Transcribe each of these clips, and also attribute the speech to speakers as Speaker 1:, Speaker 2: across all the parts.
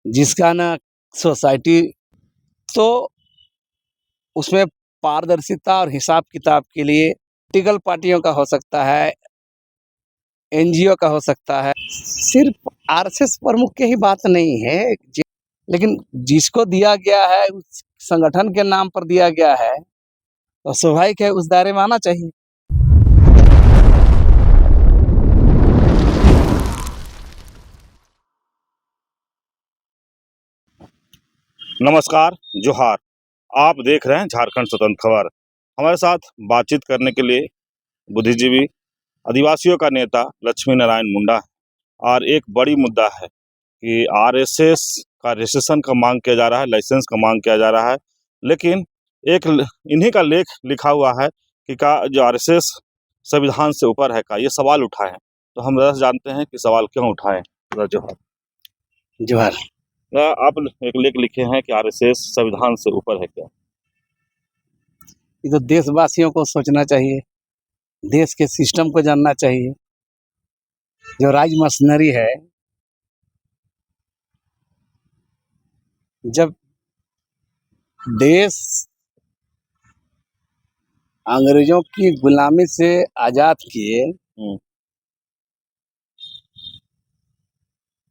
Speaker 1: जिसका ना सोसाइटी, तो उसमें पारदर्शिता और हिसाब किताब के लिए पॉलिटिकल पार्टियों का हो सकता है, एनजीओ का हो सकता है। सिर्फ आरएसएस प्रमुख की ही बात नहीं है, लेकिन जिसको दिया गया है, उस संगठन के नाम पर दिया गया है, तो स्वाभाविक है उस दायरे में आना चाहिए।
Speaker 2: नमस्कार, जोहार। आप देख रहे हैं झारखंड स्वतंत्र खबर। हमारे साथ बातचीत करने के लिए बुद्धिजीवी, आदिवासियों का नेता लक्ष्मी नारायण मुंडा है। और एक बड़ी मुद्दा है कि आरएसएस का रजिस्ट्रेशन का मांग किया जा रहा है, लाइसेंस का मांग किया जा रहा है। लेकिन इन्हीं का लेख लिखा हुआ है कि जो आरएसएस संविधान से ऊपर है, का ये सवाल उठाए हैं। तो हम जरा जानते हैं कि सवाल क्यों उठाए। जोहार।
Speaker 1: जोहार।
Speaker 2: आप एक लेख लिखे हैं कि आरएसएस संविधान से ऊपर है क्या?
Speaker 1: ये तो देशवासियों को सोचना चाहिए, देश के सिस्टम को जानना चाहिए। जो राज मशीनरी है, जब देश अंग्रेजों की गुलामी से आजाद किए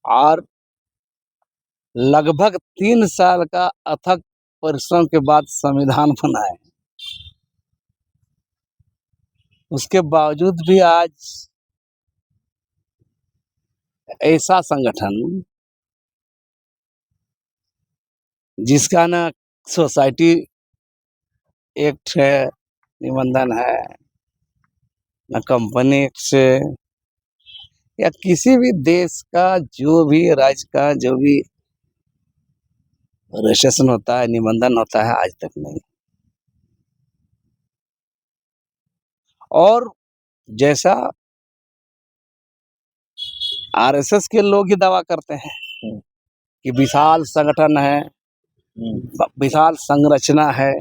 Speaker 1: और लगभग 3 साल का अथक परिश्रम के बाद संविधान बनाए, उसके बावजूद भी आज ऐसा संगठन जिसका ना सोसाइटी एक्ट है, निबंधन है, ना कंपनी एक्ट से, या किसी भी देश का जो भी राज्य का जो भी रजिस्ट्रेशन होता है, निबंधन होता है, आज तक नहीं। और जैसा आरएसएस के लोग ही दावा करते हैं कि विशाल संगठन है, विशाल संरचना है,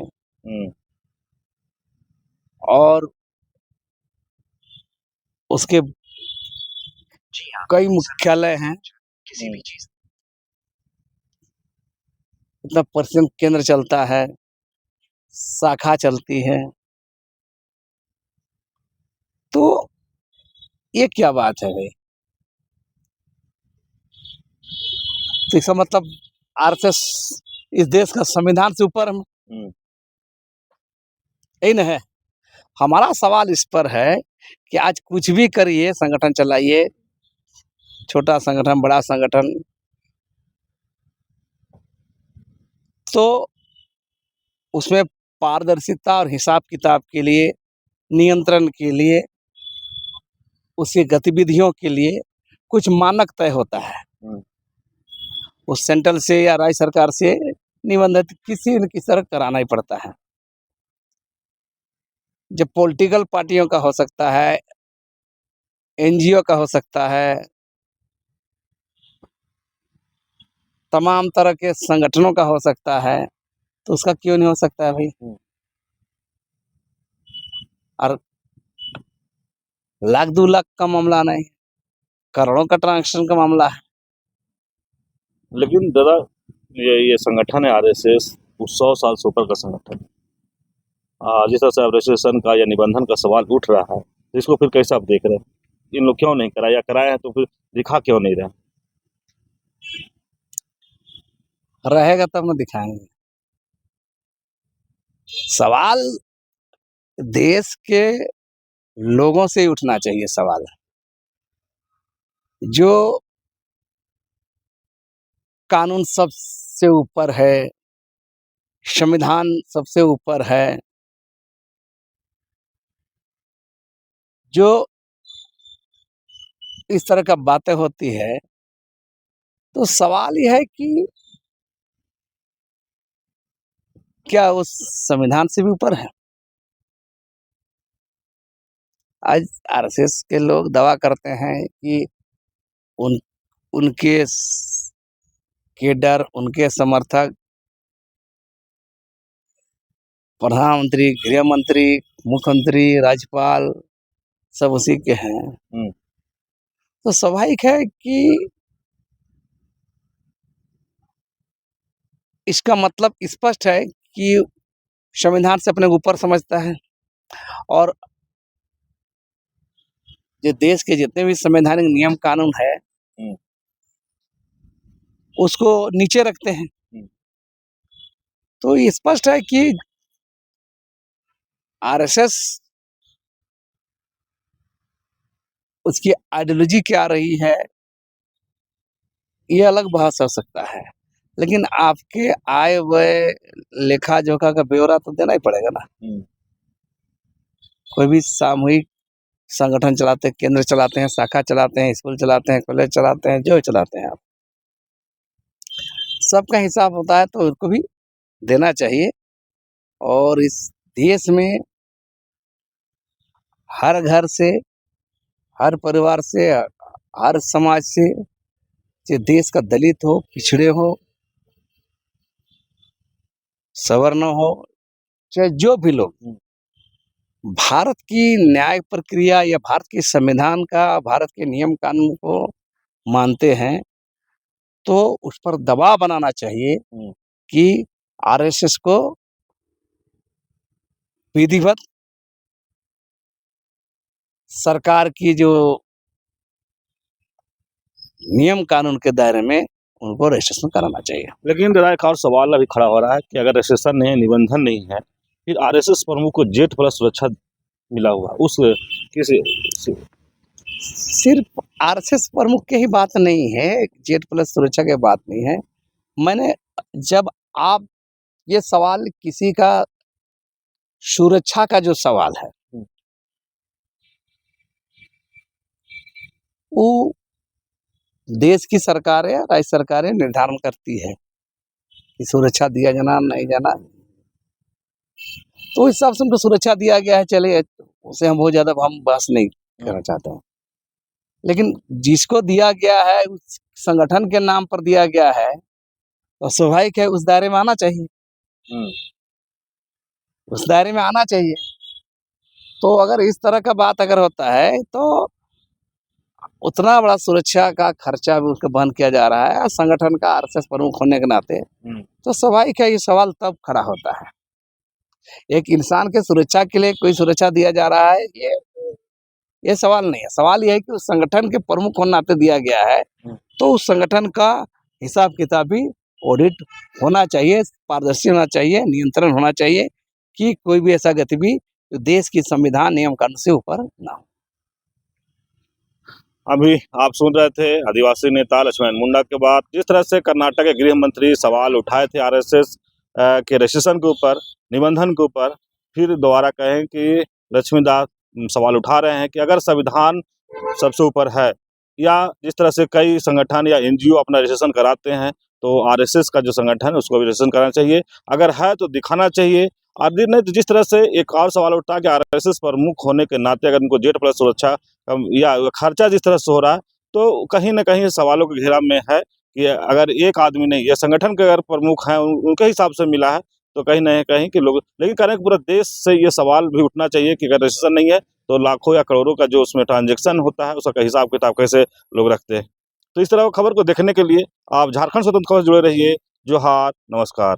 Speaker 1: और उसके कई मुख्यालय हैं, किसी भी चीज मतलब परिश्रम केंद्र चलता है, शाखा चलती है। तो ये क्या बात है भाई? तो इसका मतलब आरएसएस इस देश का संविधान से ऊपर है, यही न है। हमारा सवाल इस पर है कि आज कुछ भी करिए, संगठन चलाइए, छोटा संगठन, बड़ा संगठन, तो उसमें पारदर्शिता और हिसाब किताब के लिए, नियंत्रण के लिए, उसकी गतिविधियों के लिए कुछ मानक तय होता है। उस सेंट्रल से या राज्य सरकार से निबंधित किसी न किसी तरह कराना ही पड़ता है। जब पॉलिटिकल पार्टियों का हो सकता है, एनजीओ का हो सकता है, तमाम तरह के संगठनों का हो सकता है, तो उसका क्यों नहीं हो सकता है भाई? और लाख 2 लाख का मामला नहीं, करोड़ों का ट्रांजैक्शन का मामला है।
Speaker 2: लेकिन दादा, ये संगठन है आरएसएस, 100 साल से ऊपर का संगठन। जिस तरह से रजिस्ट्रेशन का या निबंधन का सवाल उठ रहा है, तो इसको फिर कैसे आप देख रहे हैं? इन लोग क्यों नहीं कराया, कराए हैं तो फिर दिखा क्यों नहीं रहे?
Speaker 1: रहेगा तब ना दिखाएंगे। सवाल देश के लोगों से ही उठना चाहिए। सवाल जो कानून सबसे ऊपर है, संविधान सबसे ऊपर है, जो इस तरह का बातें होती है, तो सवाल यह है कि क्या उस संविधान से भी ऊपर है? आज आरएसएस के लोग दावा करते हैं कि उनके केडर, उनके समर्थक, प्रधानमंत्री, गृह मंत्री, मुख्यमंत्री, राज्यपाल सब उसी के हैं। तो स्वाभाविक है कि इसका मतलब स्पष्ट है कि संविधान से अपने को ऊपर समझता है और जो देश के जितने भी संवैधानिक नियम कानून है उसको नीचे रखते हैं। तो ये स्पष्ट है कि आरएसएस उसकी आइडियोलॉजी क्या रही है ये अलग बहस हो सकता है, लेकिन आपके आय व्यय लेखा जोखा का ब्यौरा तो देना ही पड़ेगा ना। कोई भी सामूहिक संगठन चलाते हैं, केंद्र चलाते हैं, शाखा चलाते हैं, स्कूल चलाते हैं, कॉलेज चलाते हैं, जो चलाते हैं आप, सबका हिसाब होता है तो उनको भी देना चाहिए। और इस देश में हर घर से, हर परिवार से, हर समाज से, चाहे देश का दलित हो, पिछड़े हो, सवर्ण हो, चाहे जो भी लोग भारत की न्याय प्रक्रिया या भारत के संविधान का, भारत के नियम कानून को मानते हैं, तो उस पर दबाव बनाना चाहिए कि आरएसएस को विधिवत सरकार की जो नियम कानून के दायरे में उनको रजिस्ट्रेशन कराना चाहिए।
Speaker 2: लेकिन जरा एक और सवाल अभी खड़ा हो रहा है कि अगर रजिस्ट्रेशन नहीं है, निबंधन नहीं है, फिर आरएसएस प्रमुख को जेठ प्लस सुरक्षा मिला हुआ उस किस
Speaker 1: सिर्फ आरएसएस प्रमुख की ही बात नहीं है, जेठ प्लस सुरक्षा की बात नहीं है। मैंने जब आप ये सवाल किसी का सुरक्षा का जो सवाल है वो देश की सरकारें, राज्य सरकारें निर्धारण करती है कि सुरक्षा दिया जाना नहीं जाना, तो इस हिसाब से उनको सुरक्षा दिया गया है। चलिए उसे हम बहुत ज्यादा हम बहस नहीं करना चाहते हैं, लेकिन जिसको दिया गया है उस संगठन के नाम पर दिया गया है तो स्वाभाविक है उस दायरे में आना चाहिए, उस दायरे में आना चाहिए। तो अगर इस तरह का बात अगर होता है तो उतना बड़ा सुरक्षा का खर्चा भी उसको बंद किया जा रहा है संगठन का आरएसएस प्रमुख होने के नाते, तो स्वाभाविक है ये सवाल तब खड़ा होता है। एक इंसान के सुरक्षा के लिए कोई सुरक्षा दिया जा रहा है ये सवाल नहीं है। सवाल ये है कि उस संगठन के प्रमुख होने नाते दिया गया है तो उस संगठन का हिसाब किताब भी ऑडिट होना चाहिए, पारदर्शी होना चाहिए, नियंत्रण होना चाहिए कि कोई भी ऐसा गतिविधि जो देश की संविधान नियम कानून से ऊपर ना हो।
Speaker 2: अभी आप सुन रहे थे आदिवासी नेता लक्ष्मण मुंडा के बाद जिस तरह से कर्नाटक के गृह मंत्री सवाल उठाए थे आरएसएस के रजिस्ट्रेशन के ऊपर, निबंधन के ऊपर, फिर दोबारा कहें कि लक्ष्मीदास सवाल उठा रहे हैं कि अगर संविधान सबसे ऊपर है या जिस तरह से कई संगठन या एनजीओ अपना रजिस्ट्रेशन कराते हैं तो आरएसएस का जो संगठन है उसको भी रजिस्ट्रेशन कराना चाहिए, अगर है तो दिखाना चाहिए। और नहीं तो जिस तरह से एक और सवाल उठता है कि आरएसएस प्रमुख होने के नाते अगर उनको जेड प्लस सुरक्षा या खर्चा जिस तरह से हो रहा है तो कहीं ना कहीं सवालों के घेरा में है कि अगर एक आदमी नहीं या संगठन के अगर प्रमुख हैं उनके हिसाब से मिला है तो कहीं ना कहीं कि लोग, लेकिन कह रहे हैं पूरा देश से ये सवाल भी उठना चाहिए कि अगर रजिस्ट्रेशन नहीं है तो लाखों या करोड़ों का जो उसमें ट्रांजेक्शन होता है उसका हिसाब किताब कैसे लोग रखते हैं। तो इस तरह खबर को देखने के लिए आप झारखंड स्वतंत्र खबर से जुड़े रहिए। जोहार, नमस्कार।